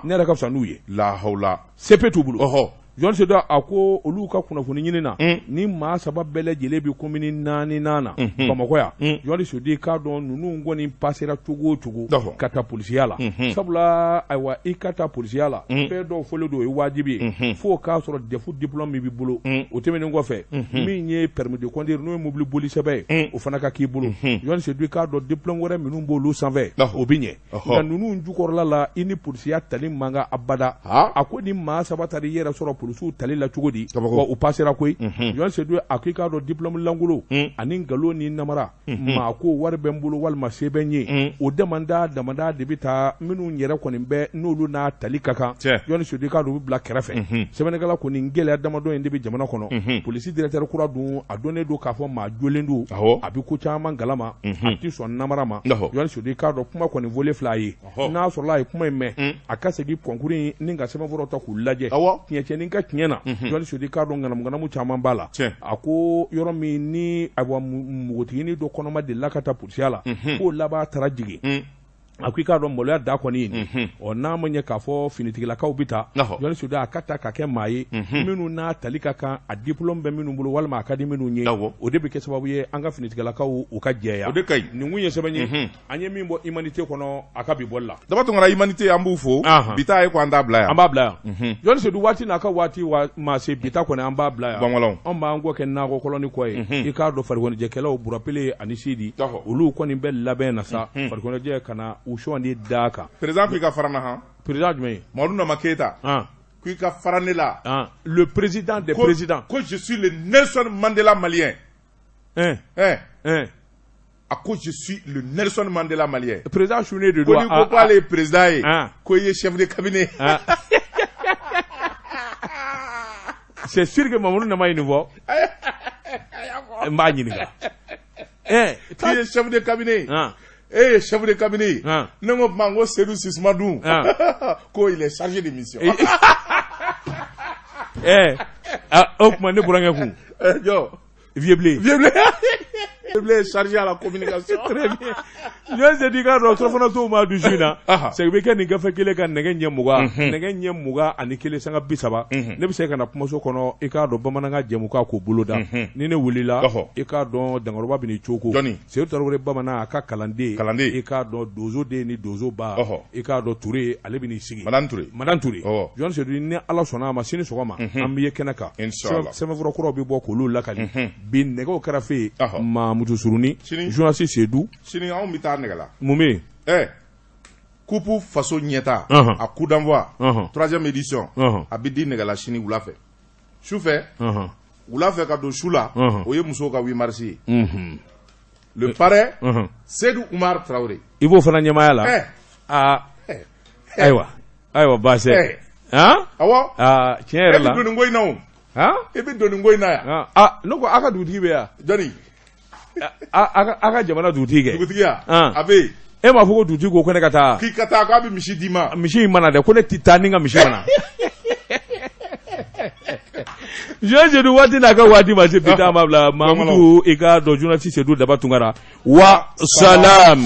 ne yɛrɛ ka fisa n'u ye la hawla CEP t'u bolo Jɔn Seydou a ko olu ka kunnafoni ɲini na ni maa saba bɛɛ lajɛlen bi commune 4 na Bamakɔ yan Jɔn Seydou k'a dɔn ninnu kɔni passera cogo o cogo ka taa polisiya la sabula ayiwa i ka taa polisiya la fɛn dɔw fɔlen don o ye wajibi ye fo k'a sɔrɔ defu diplôme min b'i bolo o tɛmɛnen kɔfɛ min ye permis de conduire n'o ye mobili boli sɛbɛn ye o fana ka k'i bolo Jɔn Seydou k'a dɔn diplôme wɛrɛ minnu b'olu sanfɛ o bi ɲɛ nka ninnu jukɔrɔla la i ni polisiya tali man kan abada a ko ni maa saba tari yɛrɛ sɔrɔ polisiw tali la cogo di wa u passera koyi Jɔn Seydou a ko i k'a dɔn diplôme langolo ani nkalon ni namara maa ko wari bɛ n bolo walima se bɛ n ye o damanda de bɛ taa minnu yɛrɛ kɔni bɛ n'olu n'a tali ka kan Jɔn Seydou k'a dɔn u bɛ bila kɛrɛfɛ sɛbɛnnikɛla kɔni gɛlɛya damadɔ in de bɛ jamana kɔnɔ polisi directeur kura dun a dɔnnen don k'a fɔ maa jɔlen don a bɛ ko caman galama a tɛ sɔn namara ma Jɔn Seydou k'a dɔn kuma kɔni volet fila a ye n'a sɔrɔla a ye kuma in mɛn a ka segin concours in ni ka sɛbɛnfuraw ta k'u lajɛ tiɲɛtiɲɛni ka tiɲɛ na Jɔn Seydou k'a dɔn ŋanamu caman b'a la a ko yɔrɔ min ni npogotigini dɔ kɔnɔma delila ka taa polisiya la k'o laban taara jigin a ko i k'a dɔn maloya da kɔni ye n'a ma ɲɛ k'a fɔ finitigilakaw bɛ taa Jɔn Seydou a ka ta ka kɛ maa ye minnu n'a tali ka kan a diplôme bɛ minnu bolo walima a ka di minnu ye o de bɛ kɛ sababu ye an ka finitigilakaw u ka jɛya o de ka ɲi nin kun ye sɛbɛn ye an ye min bɔ humanité kɔnɔ a ka bi bɔli la Dabatungara humanité an b'u fo bi ta ye ko an t'a bila yan an b'a bila yan Jɔn Seydou waati n'a ka waati ma se bi ta kɔni an b'a bila yan an b'an kɔ kɛ nakɔ kɔlɔni kɔ ye i k'a dɔn farikɔnɛjɛkɛlaw Burapele ani Sidi olu kɔni bɛ labɛn na sa farikɔnɛjɛ ka na u choisi da kan président k'i ka fara na han président jumɛn ye Mamadu Nama Keita k'i ka fara ne la le président des présidents ko je suis le Nelson Mandela malien a ko je suis le Nelson Mandela malien président suné de doigt ko ko ale président ye ko ye chef de cabinet c'est sûr que Mamadou Nama ye nin fɔ n b'a ɲininka qui est chef de cabinet chef de cabinet ne ko mango Seydou Sismadou ko il est chargé de mission o kuma ne burankɛ kun vieux blé est chargé à la communication. Très bien. Jɔn Seydou k'a dɔn surafana t'o ma du su na c'est bɛ kɛ nin gafe kelen ka nɛgɛ ɲɛ 20 nɛgɛ ɲɛ 21 sanga 30 ne bɛ se ka na kumaso kɔnɔ i k'a dɔn bamanankan jɛmukan k'o bolo da ni ne wulila i k'a dɔn Dankɔrɔba bɛ n'i cooko Seydou Tarawele bamanan a ka kalanden i k'a dɔn Dozo den ni Dozo ba i k'a dɔn Touré ale bɛ n'i sigi Madame Touré Jɔn Seydou ni Ala sɔnna a ma sini sɔgɔma an bɛ ye kɛnɛ kan sɛbɛnfura kuraw bɛ bɔ k'olu lakali bi nɛgɛw kɛrɛfɛ yen Mamutu Suruni journaliste Seydou sini anw bɛ taa nɛgɛ la mun bɛ yen coupe faso ɲɛta a coup d'envoi 3e édition a bɛ di nɛgɛla sini wula fɛ su fɛ wula fɛ ka don su la o ye musow ka 8 mars ye le parrain Seydou Umar Traoré i b'o fana ɲɛmaya la ayiwa baasi awɔ tiɲɛ yɛrɛ la e bɛ don nin ko in na o e bɛ don nin ko in na yan ne ko a ka dugutigi bɛ yan jɔnni a ka jamana dugutigi kɛ dugutigiya a bɛ yen e m'a fɔ ko dugutigi ko ne ka taa k'i ka taa k'a bɛ misi d'i ma misi in mana dɛ ko ne tɛ taa ni n ka misi mana Jɔn Seydou waati n'a ka waati ma se bi taa ma bila Mamutu i ka dɔn journaliste Seydou Daba Tunkara wa salam.